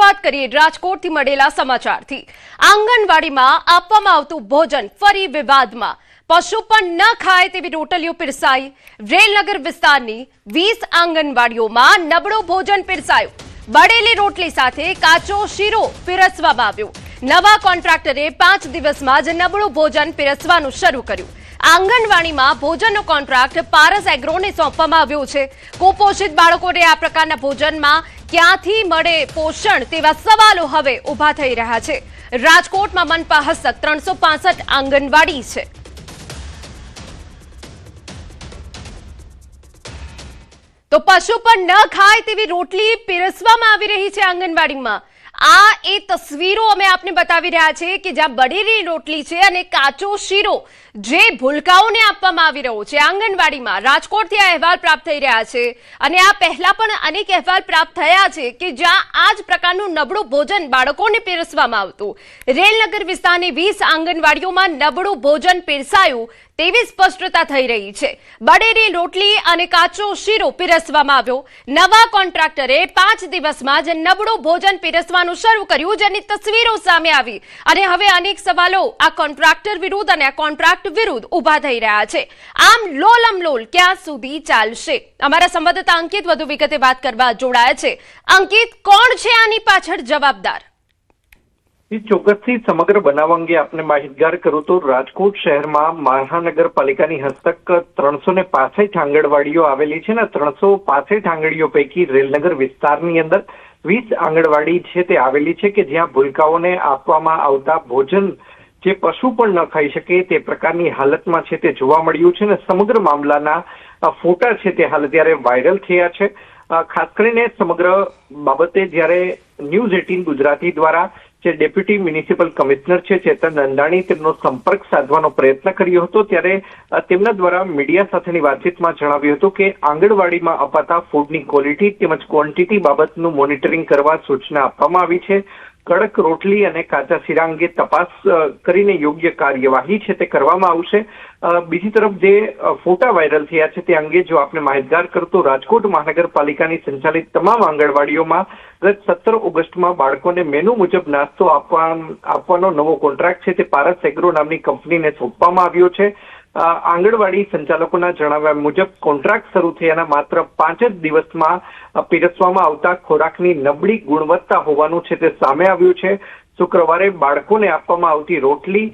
શરૂઆત કરીએ રાજકોટથી મળેલા સમાચારથી। આંગણવાડીમાં આપવામાં આવતું ભોજન ફરી વિવાદમાં। પશુ પણ ન ખાય તેવી રોટલીઓ પીરસાઈ। રેલનગર વિસ્તારની 20 આંગણવાડીઓમાં નબળું ભોજન પીરસાયું। બળેલી રોટલી સાથે કાચો શીરો પીરસવામાં આવ્યો। નવા કોન્ટ્રાક્ટરે 5 દિવસમાં જ નબળું ભોજન પીરસવાનું શરૂ કર્યું। આંગણવાડીમાં ભોજનનો કોન્ટ્રાક્ટ પારસ એગ્રોને સોંપવામાં આવ્યો છે। કુપોષિત બાળકોને આ પ્રકારના ભોજનમાં ક્યાંથી મળે પોષણ તેવા સવાલો હવે ઊભા થઈ રહ્યા છે। રાજકોટમાં મનપા હસ્તક 365 આંગણવાડી છે। તો પશુ પણ ન ખાય તેવી રોટલી પીરસવામાં આવી રહી છે આંગણવાડીમાં। આ એ તસવીરો અમે આપને બતાવી રહ્યા છે કે જ્યાં બળેલી રોટલી છે અને કાચો શીરો જે ભૂલકાઓને આપવામાં આવી રહ્યો છે આંગણવાડીમાં। રાજકોટથી આ અહેવાલ પ્રાપ્ત થઈ રહ્યા છે અને આ પહેલા પણ અનેક અહેવાલ પ્રાપ્ત થયા છે કે જ્યાં આ જ પ્રકારનું નબળું ભોજન બાળકોને પીરસવામાં આવતું। રેલનગર વિસ્તારની 20 આંગણવાડીઓમાં નબળું ભોજન પીરસાયું તેવી સ્પષ્ટતા થઈ રહી છે। બળેલી રોટલી અને કાચો શીરો પીરસવામાં આવ્યો। નવા કોન્ટ્રાક્ટરે 5 દિવસમાં જ નબળું ભોજન પીરસવાનું શરૂ કર્યું, જેની તસવીરો સામે આવી અને હવે અનેક સવાલો આ કોન્ટ્રાક્ટર વિરુદ્ધ અને આ કોન્ટ્રાક્ટ વિરુદ્ધ ઊભા થઈ રહ્યા છે। આમ લોલમલોલ ક્યાં સુધી ચાલશે? અમારા સંવાદદાતા અંકિત વધુ વિગતે વાત કરવા જોડાયા છે। અંકિત, કોણ છે આની પાછળ જવાબદાર? ચોક્કસથી સમગ્ર બનાવ અંગે આપને માહિતગાર કરું તો રાજકોટ શહેરમાં મહાનગરપાલિકાની હસ્તક 365 આંગણવાડીઓ આવેલી છે ને 365 આંગણવાડીઓ પૈકી રેલનગર વિસ્તારની અંદર 20 આંગણવાડી છે તે આવેલી છે કે જ્યાં ભૂલકાઓને આપવામાં આવતા ભોજન જે પશુ પણ ન ખાઈ શકે તે પ્રકારની હાલતમાં છે તે જોવા મળ્યું છે ને સમગ્ર મામલાના ફોટા છે તે હાલ અત્યારે વાયરલ થયા છે। ખાસ કરીને સમગ્ર બાબતે જ્યારે ન્યૂઝ 18 ગુજરાતી દ્વારા જે ડેપ્યુટી મ્યુનિસિપલ કમિશનર છે ચેતન નંદાણી તેમનો સંપર્ક સાધવાનો પ્રયત્ન કર્યો હતો ત્યારે તેમના દ્વારા મીડિયા સાથેની વાતચીતમાં જણાવ્યું હતું કે આંગણવાડીમાં અપાતા ફૂડની ક્વોલિટી તેમજ ક્વોન્ટિટી બાબતનું મોનિટરિંગ કરવા સૂચના આપવામાં આવી છે। કડક રોટલી અને કાચા શીરા અંગે તપાસ કરીને યોગ્ય કાર્યવાહી છે તે કરવામાં આવશે। બીજી તરફ જે ફોટા વાયરલ થયા છે તે અંગે જો આપણે માહિતગાર કરતો રાજકોટ મહાનગરપાલિકાની સંચાલિત તમામ આંગણવાડીઓમાં ગત 17 ઓગસ્ટમાં બાળકોને મેનુ મુજબ નાસ્તો આપવાનો નવો કોન્ટ્રાક્ટ છે તે પારસ એગ્રો નામની કંપનીને સોંપવામાં આવ્યો છે। આંગણવાડી સંચાલકોના જણાવ્યા મુજબ કોન્ટ્રાક્ટ શરૂ થયાના માત્ર 5 જ દિવસમાં પીરસવામાં આવતા ખોરાકની નબળી ગુણવત્તા હોવાનું છે તે સામે આવ્યું છે। શુક્રવારે બાળકોને આપવામાં આવતી રોટલી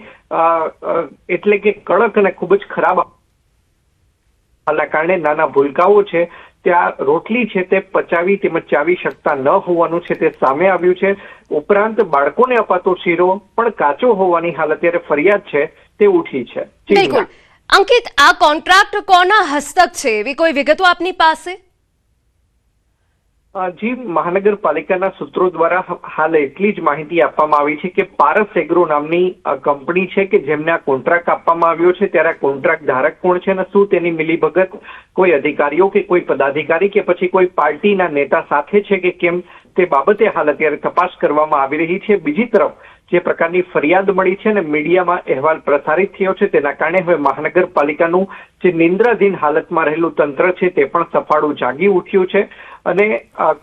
એટલે કે કડક અને ખૂબ જ ખરાબ આના કારણે નાના ભૂલકાઓ છે ત્યાં રોટલી છે તે પચાવી તેમજ ચાવી શકતા ન હોવાનું છે તે સામે આવ્યું છે। ઉપરાંત બાળકોને અપાતો શીરો પણ કાચો હોવાની હાલ અત્યારે ફરિયાદ છે તે ઉઠી છે। બિલકુલ અંકિત, આ કોન્ટ્રાક્ટ કોના હસ્તક છે એવી કોઈ વિગતો આપની પાસે? જી, મહાનગરપાલિકાના સૂત્રો દ્વારા હાલ એટલી જ માહિતી આપવામાં આવી છે કે પારસ એગ્રો નામની કંપની છે કે જેમને આ કોન્ટ્રાક્ટ આપવામાં આવ્યો છે ત્યારે આ કોન્ટ્રાક્ટ ધારક કોણ છે અને શું તેની મિલીભગત કોઈ અધિકારીઓ કે કોઈ પદાધિકારી કે પછી કોઈ પાર્ટીના નેતા સાથે છે કે કેમ તે બાબતે હાલ અત્યારે તપાસ કરવામાં આવી રહી છે। બીજી તરફ જે પ્રકારની ફરિયાદ મળી છે અને મીડિયામાં અહેવાલ પ્રસારિત થયો છે તેના કારણે હવે મહાનગરપાલિકાનું જે નિંદ્રાધીન હાલતમાં રહેલું તંત્ર છે તે પણ સફાળું જાગી ઉઠ્યું છે અને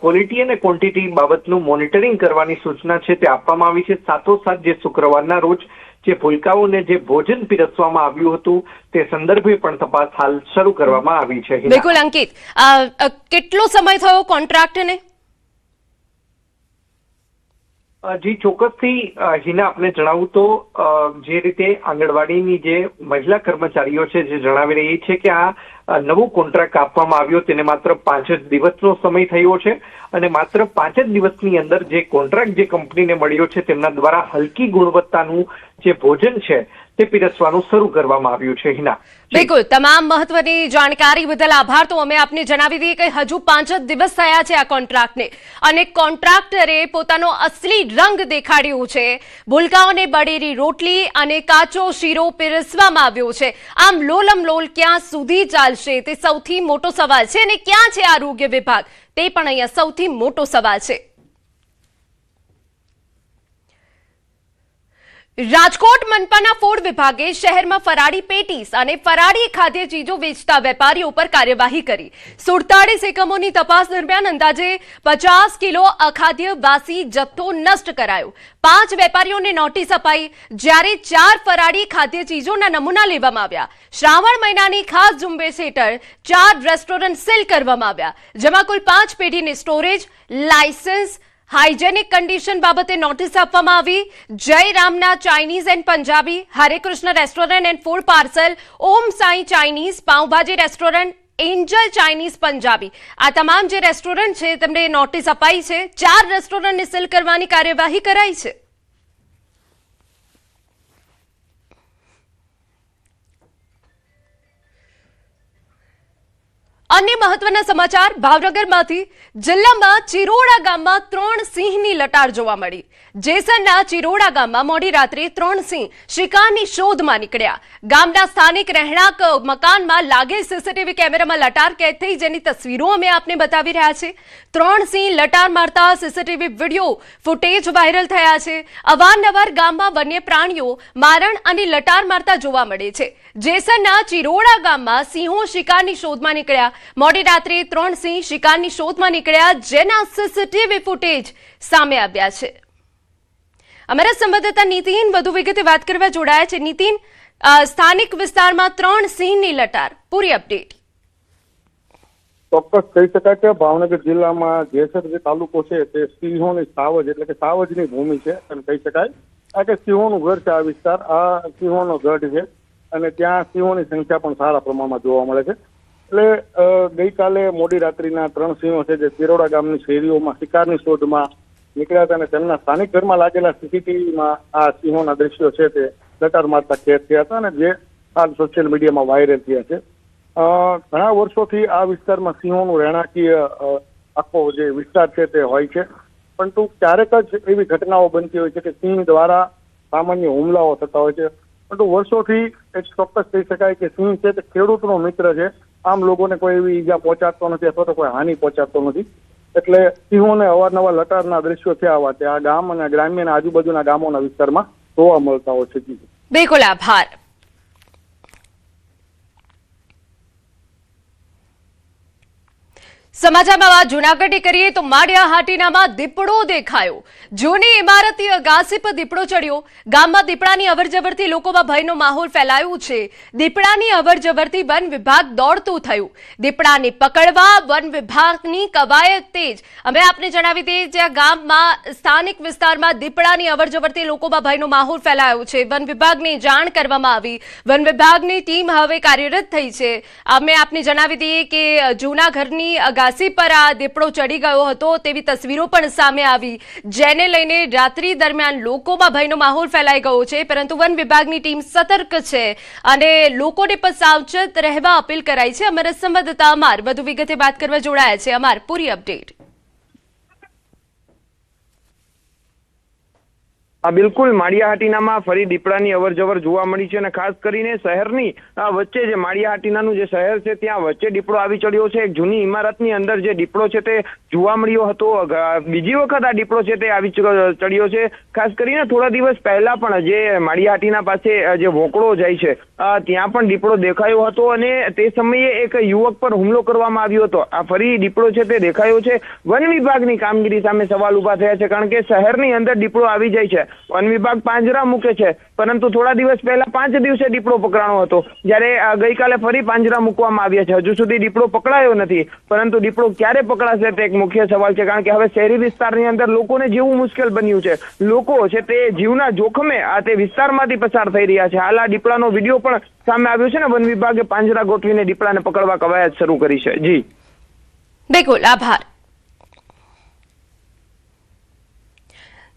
ક્વોલિટી અને ક્વોન્ટિટી બાબતનું મોનિટરિંગ કરવાની સૂચના છે તે આપવામાં આવી છે। સાથોસાથ જે શુક્રવારના રોજ જે ભૂલકાઓને જે ભોજન પીરસવામાં આવ્યું હતું તે સંદર્ભે પણ તપાસ હાલ શરૂ કરવામાં આવી છે। બિલકુલ અંકિત, કેટલો સમય થયો કોન્ટ્રાક્ટને? જી, ચોક્કસથી હિના આપને જણાવું તો જે રીતે આંગણવાડીની જે મહિલા કર્મચારીઓ છે જે જણાવી રહી છે કે આ નવો કોન્ટ્રાક્ટ આપવામાં આવ્યો તેને માત્ર 5 જ દિવસનો સમય થયો છે અને માત્ર 5 જ દિવસની અંદર જે કોન્ટ્રાક્ટ જે કંપનીને મળ્યો છે તેમના દ્વારા હલકી ગુણવત્તાનું જે ભોજન છે તે પીરસવાનું શરૂ કરવામાં આવ્યું છે। હિના, બિલકુલ, તમામ મહત્વની જાણકારી બદલ આભાર। તો અમે આપને જણાવી દઈએ કે હજુ 5 જ દિવસ થયા છે આ કોન્ટ્રાક્ટને અને કોન્ટ્રાક્ટરે પોતાનો અસલી રંગ દેખાડ્યો છે। ભૂલકાઓને બળેલી રોટલી અને કાચો શીરો પીરસવામાં આવ્યો છે। આમ લોલમલોલ ક્યાં સુધી ચાલશે તે સૌથી મોટો સવાલ છે અને ક્યાં છે આરોગ્ય વિભાગ તે પણ અહીંયા સૌથી મોટો સવાલ છે। રાજકોટ મનપાના ફૂડ વિભાગે શહેરમાં ફરાળી પેટીસ અને ફરાળી ખાદ્ય ચીજો વેચતા વેપારીઓ પર કાર્યવાહી કરી 47 એકમોની તપાસ દરમિયાન અંદાજે 50 કિલો અખાદ્ય વાસી જથ્થો નષ્ટ કરાયો। 5 વેપારીઓને નોટિસ અપાઈ, જ્યારે 4 ફરાળી ખાદ્ય ચીજોના નમૂના લેવામાં આવ્યા। શ્રાવણ મહિનાની ખાસ ઝુંબેશ હેઠળ 4 રેસ્ટોરન્ટ સીલ કરવામાં આવ્યા, જેમાં કુલ 5 પેઢીને સ્ટોરેજ લાયસન્સ હાઇજેનિક કન્ડિશન બાબતે નોટિસ આપવામાં આવી। જય રામના Chinese and Punjabi, Hare Krishna restaurant and food parcel, Om Sai Chinese, pav bhaji restaurant, angel Chinese Punjabi, આ તમામ જે રેસ્ટોરન્ટ છે તેમને નોટિસ અપાઈ છે। 4 રેસ્ટોરન્ટને સીલ કરવાની કાર્યવાહી કરાઈ છે। अन्य महत्वना समाचार भावनगरमांथी जिल्लामां चिरोड़ा गाममां 3 सिंहनी लटार जोवा मळी। जेसરના चिरोड़ा गाममां मोडी रात्रे 3 सिंह शिकारनी शोधमां નીકળ્યા। ગામના સ્થાનિક રહેણાંક મકાનમાં લાગેલ સીસીટીવી કેમેરામાં લટાર કેદ થઈ, જેની તસવીરો અમે આપને બતાવી રહ્યા છે। 3 સિંહ લટાર મારતા સીસીટીવી વિડીયો ફૂટેજ વાયરલ થયા છે। અવારનવાર ગામમાં વન્ય પ્રાણીઓ મારણ અને લટાર મારતા જોવા મળે છે। જેસરના चिरोड़ा ગામમાં સિંહો શિકારની શોધમાં નીકળ્યા। મોડી રાત્રે 3 સિંહ શિકારની શોધમાં નીકળ્યા, જેના સીસીટીવી ફૂટેજ સામે આવ્યા છે। અમારા સંવાદદાતા નીતિન વધુ વિગતે વાત કરવા જોડાયા છે। નીતિન, સ્થાનિક વિસ્તારમાં 3 સિંહની લટાર, પૂરી અપડેટ। ચોક્કસ કહી શકાય કે ભાવનગર જિલ્લામાં જેસર જે તાલુકો છે તે સિંહોની સાવજ એટલે કે સાવજની ભૂમિ છે એમ કહી શકાય। આ કે સિંહોનું ગઢ છે આ વિસ્તાર, આ સિંહોનો ગઢ છે અને ત્યાં સિંહોની સંખ્યા પણ સારા પ્રમાણમાં જોવા મળે છે। એટલે ગઈકાલે મોડી રાત્રિના 3 સિંહો છે જે ચિરોડા ગામની શેરીઓમાં શિકારની શોધમાં નીકળ્યા હતા અને તેમના સ્થાનિક ઘરમાં લાગેલા સીસીટીવીમાં આ સિંહોના દ્રશ્યો છે તે લટાર મારતા કેદ થયા હતા અને જે હાલ સોશિયલ મીડિયામાં વાયરલ થયા છે। ઘણા વર્ષોથી આ વિસ્તારમાં સિંહોનું રહેણાંકીય આખો જે વિસ્તાર છે તે હોય છે, પરંતુ ક્યારેક જ એવી ઘટનાઓ બનતી હોય છે કે સિંહ દ્વારા સામાન્ય હુમલાઓ થતા હોય છે, પરંતુ વર્ષોથી એક ચોક્કસ કહી શકાય કે સિંહ છે તે ખેડૂતનો મિત્ર છે। આમ લોકોને કોઈ એવી ઈજા પહોંચાડતો નથી અથવા તો કોઈ હાનિ પહોંચાડતો નથી, એટલે સિંહોને અવારનવાર લટારના દ્રશ્યો થયા હોવાથી આ ગામ અને ગ્રામ્ય અને આજુબાજુના ગામોના વિસ્તારમાં જોવા મળતા હોય છે। બિલકુલ, આભાર। સમાચારમાં વાત જૂનાગઢની કરીએ તો માળિયા હાટીનામાં દીપડો દેખાયો। જૂની ઇમારતી અગાસી પર દીપડો ચડ્યો। ગામમાં દીપડાની અવરજવરથી લોકોમાં ભયનો માહોલ ફેલાયો છે। દીપડાની અવરજવરથી વન વિભાગ દોડતું થયું। દીપડાને પકડવા વન વિભાગની કવાયત તેજ। અમે આપને જણાવી દઈએ, જ્યાં ગામમાં સ્થાનિક વિસ્તારમાં દીપડાની અવરજવરથી લોકોમાં ભયનો માહોલ ફેલાયો છે। વન વિભાગને જાણ કરવામાં આવી, વન વિભાગની ટીમ હવે કાર્યરત થઈ છે। અમે આપને જણાવી દઈએ કે જૂના ઘરની અગાસી પર આ દીપડો ચડી ગયો હતો તેવી તસવીરો પણ સામે આવી, જેને લઈને રાત્રિ દરમિયાન લોકોમાં ભયનો માહોલ ફેલાઈ ગયો છે। પરંતુ વન વિભાગની ટીમ સતર્ક છે અને લોકોને પણ સાવચેત રહેવા અપીલ કરાઈ છે। અમારા સંવાદદાતા અમાર વધુ વિગતે વાત કરવા જોડાયા છે। અમાર, પૂરી અપડેટ। બિલકુલ, માળિયા હાટીનામાં ફરી દીપડાની અવરજવર જોવા મળી છે અને ખાસ કરીને શહેરની વચ્ચે જે માળિયા હાટીનાનું જે શહેર છે ત્યાં વચ્ચે દીપડો આવી ચડ્યો છે। એક જૂની ઇમારતની અંદર જે દીપડો છે તે જોવા મળ્યો હતો। બીજી વખત આ દીપડો છે તે આવી ચડ્યો છે। ખાસ કરીને થોડા દિવસ પહેલા પણ જે માળિયા હાટીના પાસે જે વોકળો જાય છે ત્યાં પણ દીપડો દેખાયો હતો અને તે સમયે એક યુવક પર હુમલો કરવામાં આવ્યો હતો। આ ફરી દીપડો છે તે દેખાયો છે। વન વિભાગની કામગીરી સામે સવાલ ઉભા થયા છે, કારણ કે શહેરની અંદર દીપડો આવી જાય છે, વન વિભાગ પાંજરા મૂકે છે, પરંતુ થોડા દિવસ પહેલા 5 દિવસે દીપડો પકડાણો હતો, જ્યારે ગઈકાલે ફરી પાંજરા મૂકવામાં આવ્યા છે। હજુ સુધી દીપડો પકડાયો નથી, પરંતુ દીપડો ક્યારે પકડાશે તે એક મુખ્ય સવાલ છે, કારણ કે હવે શહેરી વિસ્તારની અંદર લોકોને જીવવું મુશ્કેલ બન્યું છે। લોકો છે તે જીવના જોખમે આ તે વિસ્તારમાંથી પસાર થઈ રહ્યા છે। હાલ આ દીપડાનો વિડીયો પણ સામે આવ્યો છે ને વન વિભાગે પાંજરા ગોઠવીને દીપડાને પકડવા કવાયત શરૂ કરી છે। જી બિલકુલ, આભાર।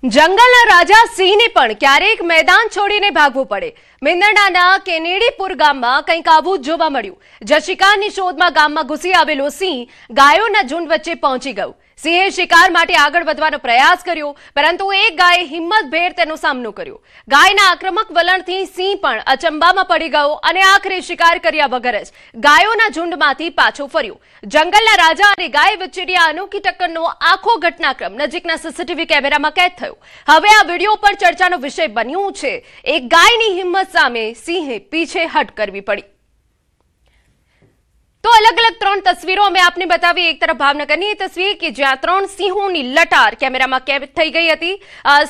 જંગલના રાજા સિંહને પણ ક્યારેક મેદાન છોડીને ભાગવું પડે। મેંદરડાના કેનેડીપુર ગામમાં કંઈક આવું જ જોવા મળ્યું, જ્યાં શિકારની શોધમાં ગામમાં ઘૂસી આવેલો સિંહ ગાયોના ઝુંડ વચ્ચે પહોંચી ગયો। સિંહે શિકાર માટે આગળ વધવાનો પ્રયાસ કર્યો, પરંતુ એક ગાયે હિંમતભેર તેનો સામનો કર્યો. ગાયના આક્રમક વલણથી સિંહ પણ અચંબામાં પડી ગયો અને આખરે શિકાર કર્યા વગર જ ગાયોના ઝુંડમાંથી પાછો ફર્યો. જંગલના રાજા અને ગાય વચ્ચેની આ અનોખી ટક્કરનો આખો ઘટનાક્રમ નજીકના સીસીટીવી કેમેરામાં કેદ થયો. હવે આ વિડીયો પર ચર્ચાનો વિષય બન્યું છે. એક ગાયની હિંમત સામે સિંહે પીછેહટ કરવી પડી. તો અલગ અલગ 3 તસવીરો અમે આપને બતાવી. એક તરફ ભાવનગરની તસવીર કે જ્યાં 3 સિંહોની લટાર કેમેરામાં કેદ થઈ ગઈ હતી.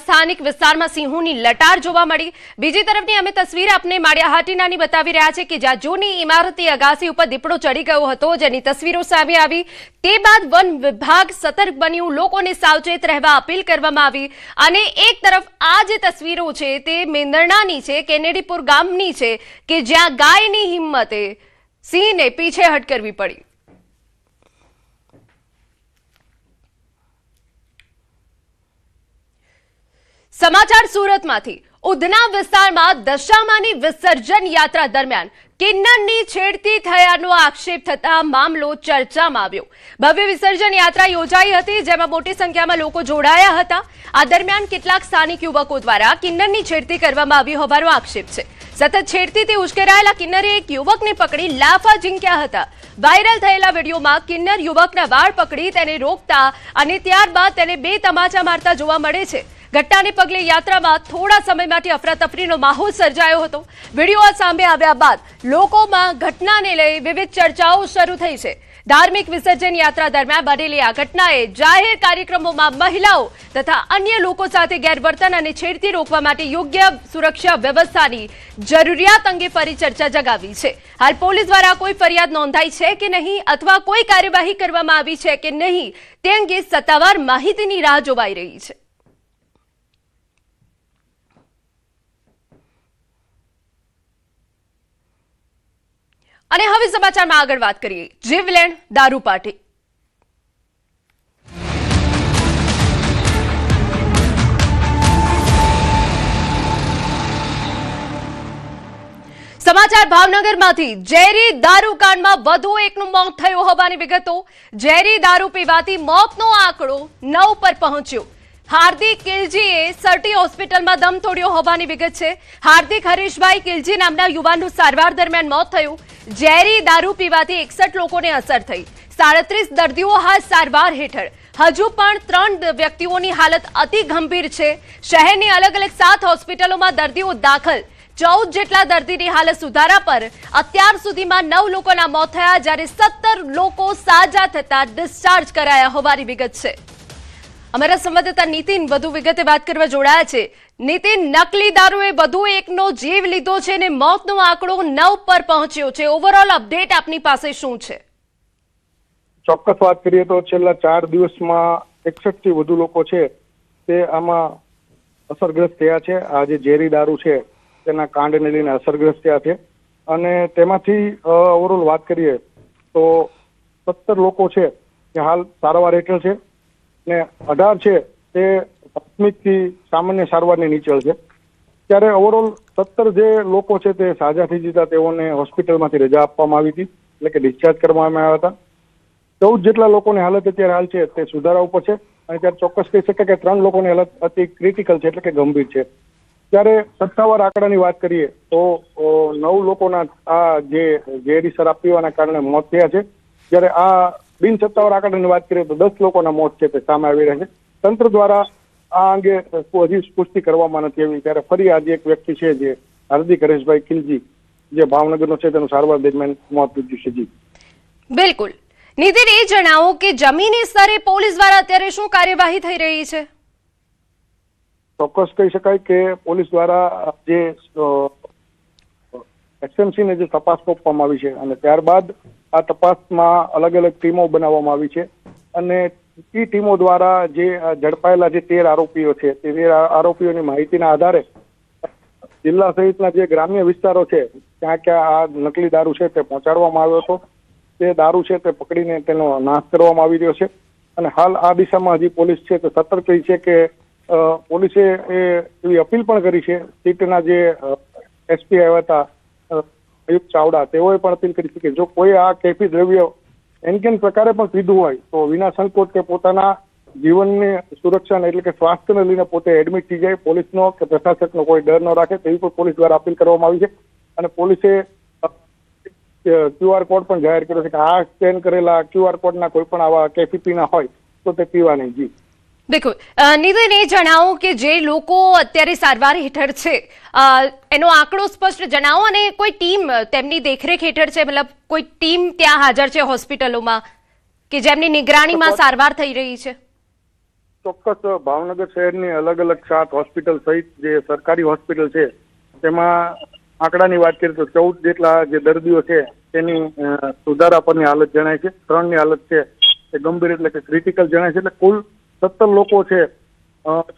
સ્થાનિક વિસ્તારમાં સિંહોની લટાર જોવા મળી. બીજી તરફની અમે તસવીર આપને માળિયાહાટીનાની બતાવી રહ્યા છે કે જ્યાં જૂની ઇમારતી અગાસી ઉપર દીપડો ચડી ગયો હતો, જેની તસવીરો સામે આવી. તે બાદ વન વિભાગ સતર્ક બન્યું, લોકોને સાવચેત રહેવા અપીલ કરવામાં આવી. અને એક તરફ આ જે તસવીરો છે તે મેંદરણાની છે, કેનેડીપુર ગામની છે કે જ્યાં ગાયની હિંમતે સિંહને પીછેહટ કરવી પડી. સમાચાર સુરતમાંથી. ઉધના વિસ્તારમાં દશામાની વિસર્જન યાત્રા દરમિયાન કિન્નરની છેડતી થયાનો આક્ષેપ થતા મામલો ચર્ચામાં આવ્યો. ભવ્ય વિસર્જન યાત્રા યોજાઈ હતી, જેમાં મોટી સંખ્યામાં લોકો જોડાયા હતા. આ દરમિયાન કેટલાક સ્થાનિક યુવકો દ્વારા કિન્નરની છેડતી કરવામાં આવી હોવાનો આક્ષેપ છે. સતત છેડતીથી ઉશ્કેરાયેલા કિન્નરે એક યુવકને પકડી લાફા ઝીંક્યા હતા. વાયરલ થયેલા વિડીયોમાં કિન્નર યુવકના વાળ પકડી તેને રોકતા અને ત્યારબાદ તેને 2 તમાચા મારતા જોવા મળે છે. ઘટનાને પગલે યાત્રામાં થોડા સમય માટે અફરાતફરીનો માહોલ સર્જાયો હતો. વિડીયો સામે આવ્યા બાદ લોકોમાં ઘટનાને લઈ વિવિધ ચર્ચાઓ શરૂ થઈ છે. ધાર્મિક વિસર્જન યાત્રા દરમિયાન બનેલી આ ઘટનાએ જાહેર કાર્યક્રમોમાં મહિલાઓ તથા અન્ય લોકો સાથે ગેરવર્તન અને છેડતી રોકવા માટે યોગ્ય સુરક્ષા વ્યવસ્થાની જરૂરિયાત અંગે ફરી ચર્ચા જગાવી છે. હાલ પોલીસ દ્વારા કોઈ ફરિયાદ નોંધાઈ છે કે નહીં અથવા કોઈ કાર્યવાહી કરવામાં આવી છે કે નહીં તે અંગે સત્તાવાર માહિતીની રાહ જોવાઈ રહી છે. અને હવે સમાચારમાં આગળ વાત કરીએ. જીવલેણ દારૂ પાર્ટી. સમાચાર ભાવનગરમાંથી. ઝેરી દારૂ કાંડમાં વધુ એકનું મોત થયું હોવાની વિગતો. ઝેરી દારૂ પીવાથી મોતનો આંકડો 9 પર પહોંચ્યો. હાર્દિક કિલજીએ સરટી હોસ્પિટલમાં દમ તોડ્યો હોવાની વિગત છે. હાર્દિક હરીશભાઈ કિલજી નામના યુવાનનું સારવાર દરમિયાન મોત થયું. ઝેરી દારૂ પીવાથી 61 લોકોને અસર થઈ. 37 દર્દીઓ હાલ સારવાર હેઠળ. હજુ પણ 3 વ્યક્તિઓની હાલત અતિ ગંભીર છે. શહેરની અલગ અલગ 7 હોસ્પિટલોમાં દર્દીઓ દાખલ. 14 જેટલા દર્દીની હાલત સુધારા પર. અત્યાર સુધીમાં 9 લોકોના મોત થયા, જ્યારે 17 લોકો સાજા થતા ડિસ્ચાર્જ કરાયા હોવાની વિગત છે. અમારા સંવાદદાતા નીતિન વધુ વિગતે વાત કરવા જોડાયા છે. નીતિન, નકલી દારૂએ વધુ એકનો જીવ લીધો છે અને મોતનો આંકડો 9 પર પહોંચ્યો છે. ઓવરઓલ અપડેટ આપની પાસે શું છે? ચોક્કસ વાત કરીએ તો છેલ્લા 4 દિવસમાં 61 થી વધુ લોકો છે તે આમાં અસરગ્રસ્ત થયા છે. આ જે ઝેરી દારૂ છે તેના કાંડને લઈને અસરગ્રસ્ત થયા છે. અને તેમાંથી ઓવરઓલ વાત કરીએ તો 17 લોકો છે જે હાલ સારવાર હેઠળ છે ને 18 છે તે પ્રાથમિકથી સામાન્ય સારવારની નીચે છે. ત્યારે ઓવરઓલ 17 જે લોકો છે તે સાજા થઈ જતા તેઓને હોસ્પિટલમાંથી રજા આપવામાં આવી હતી, એટલે કે ડિસ્ચાર્જ કરવામાં આવ્યા હતા. 14 જેટલા લોકોની હાલત અત્યારે હાલ છે તે સુધારા ઉપર છે. અને ત્યારે ચોક્કસ કહી શકાય કે 3 લોકોની હાલત અતિ ક્રિટિકલ છે, એટલે કે ગંભીર છે. ત્યારે સત્તાવાર આંકડાની વાત કરીએ તો 9 લોકોના આ જે ઝેરી શરાબ પીવાના કારણે મોત થયા છે. જ્યારે આ બિન સત્તાવાર આંકડાની વાત કરીએ તો 10 લોકોના મોત છે તે સામે આવી રહ્યા છે. તંત્ર દ્વારા આ અંગે હજી પુષ્ટિ કરવામાં નથી આવી. ત્યારે ફરી આજે એક વ્યક્તિ છે જે હાર્દિક હરેશભાઈ ખિલજી જે ભાવનગરનો છે તેનું સારવાર દરમિયાન મોત નીપજ્યું છે. જી બિલકુલ. નીતિન, એ જણાવો કે જમીની સ્તરે પોલીસ દ્વારા અત્યારે શું કાર્યવાહી થઈ રહી છે? ચોક્કસ કહી શકાય કે પોલીસ દ્વારા જે એસએમસી ને જે તપાસ સોંપવામાં આવી છે અને ત્યારબાદ આ તપાસમાં અલગ અલગ ટીમો બનાવવામાં આવી છે. અને એ ટીમો દ્વારા જે ઝડપાયેલા જે 13 આરોપીઓ છે તે 13 આરોપીઓની માહિતીના આધારે જિલ્લા સહિતના જે ગ્રામ્ય વિસ્તારો છે ત્યાં ક્યાં આ નકલી દારૂ છે તે પહોંચાડવામાં આવ્યો હતો. તે દારૂ છે તે પકડીને તેનો નાશ કરવામાં આવી રહ્યો છે. અને હાલ આ દિશામાં હજી પોલીસ છે તે સતર્ક રહી છે કે પોલીસે એવી અપીલ પણ કરી છે. સીટના જે એસપી આવ્યા હતા અયુબ ચાવડા, તેઓએ પણ અપીલ કરી છે કે જો કોઈ આ કેફી દ્રવ્ય એનકેન પ્રકારે પણ પીધું હોય તો વિના સંકોચ કે પોતાના જીવનની સુરક્ષાને એટલે કે સ્વાસ્થ્યને લઈને પોતે એડમિટ થઈ જાય, પોલીસનો કે પ્રશાસકનો કોઈ ડર ન રાખે તેવી પણ પોલીસ દ્વારા અપીલ કરવામાં આવી છે. અને પોલીસે QR કોડ પણ જાહેર કર્યો છે કે આ સ્કેન કરેલા QR કોડના કોઈ પણ આવા કેફીપીના હોય તો તે પીવા નહીં. જી બિલકુલ. નિતિન, એ જણાવો કે જે લોકો અત્યારે સારવાર હેઠળ છે એનો આંકડો સ્પષ્ટ જણાવો, અને કોઈ ટીમ તેમની દેખરેખ હેઠળ છે, મતલબ કોઈ ટીમ ત્યાં હાજર છે હોસ્પિટલોમાં કે જેમની નિગરાણીમાં સારવાર થઈ રહી છે? ચોક્કસ ભાવનગર શહેરની અલગ અલગ 7 હોસ્પિટલ સહિત જે સરકારી હોસ્પિટલ છે તેમાં આંકડાની વાત કરીએ તો 14 જેટલા જે દર્દીઓ છે તેની સુધારા પરની હાલત જણાય છે. 3ની હાલત છે એ ગંભીર એટલે કે ક્રિટિકલ જણાય છે. એટલે કુલ 17 લોકો છે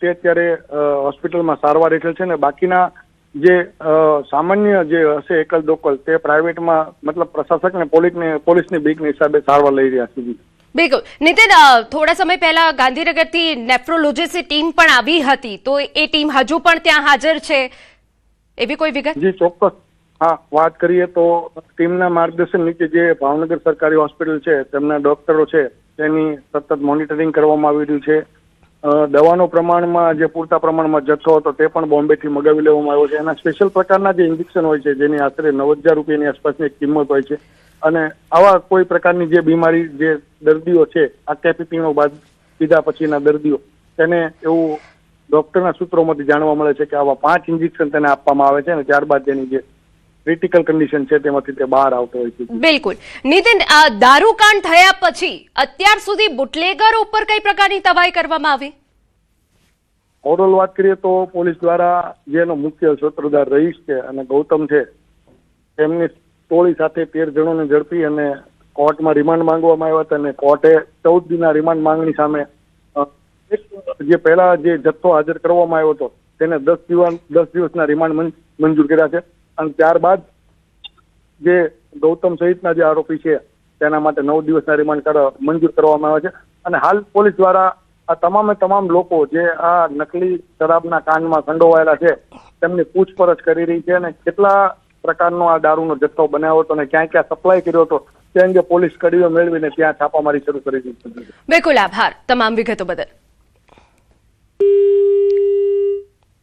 તે અત્યારે હોસ્પિટલમાં સારવાર હેઠળ છે ને બાકીના જે સામાન્ય જે હશે એકલ દોકલ તે પ્રાઇવેટમાં મતલબ પ્રશાસક ને પોલીસની બીકની હિસાબે સારવાર લઈ રહ્યા છે. બિલકુલ. નિતિન, થોડા સમય પહેલા ગાંધીનગરથી નેફ્રોલોજીસ્ટ ટીમ પણ આવી હતી, તો એ ટીમ હજુ પણ ત્યાં હાજર છે, એવી કોઈ વિગત? જી ચોક્કસ. હા, વાત કરીએ તો ટીમના માર્ગદર્શન નીચે જે ભાવનગર સરકારી હોસ્પિટલ છે તેમના ડોક્ટરો છે તેની સતત મોનિટરિંગ કરવામાં આવી રહ્યું છે. દવાનો પ્રમાણમાં જે પૂરતા પ્રમાણમાં જથ્થો હતો તે પણ બોમ્બેથી મગાવી લેવામાં આવ્યો છે. એના સ્પેશિયલ પ્રકારના જે ઇન્જેક્શન હોય છે જેની આશરે 90,000 રૂપિયાની આસપાસની કિંમત હોય છે. અને આવા કોઈ પ્રકારની જે બીમારી જે દર્દીઓ છે આ કેપીપીનો બાદ પીધા પછીના દર્દીઓ તેને એવું ડોક્ટરના સૂત્રોમાંથી જાણવા મળે છે કે આવા 5 ઇન્જેક્શન તેને આપવામાં આવે છે અને ત્યારબાદ તેની જે ક્રિટિકલ કન્ડિશન છે તેમાંથી તે બહાર આવતો હોય છે. બિલકુલ. નિતિન, દારૂકાંડ થયા પછી અત્યાર સુધી બુટલેગરો ઉપર કઈ પ્રકારની તવાઈ કરવામાં આવી? ઓવરઓલ વાત કરીએ તો પોલીસ દ્વારા જેનો મુખ્ય સૂત્રધાર રહીશ છે અને ગૌતમ છે તેમની ટોળી સાથે 13 જણોને ઝડપી અને કોર્ટમાં રિમાન્ડ માંગવામાં આવ્યા હતા અને કોર્ટે 14 દિનના રિમાન્ડ માંગણી સામે જે પહેલા જે જથ્થો હાજર કરવામાં આવ્યો હતો તેને 10 દિવસના રિમાન્ડ મંજૂર કર્યા છે. અને ત્યારબાદ જે ગૌતમ સહિતના જે આરોપી છે તેના માટે 9 દિવસના રિમાન્ડ મંજૂર કરવામાં આવ્યા છે. અને હાલ પોલીસ દ્વારા આ તમામ લોકો જે આ નકલી શરાબના કાંડમાં સંડોવાયેલા છે તેમની પૂછપરછ કરી રહી છે અને કેટલા પ્રકારનો આ દારૂનો જથ્થો બનાવ્યો હતો અને ક્યાં ક્યાં સપ્લાય કર્યો હતો તે અંગે પોલીસ કડીઓ મેળવીને ત્યાં છાપામારી શરૂ કરી દીધી. બિલકુલ. આભાર તમામ વિગતો બદલ.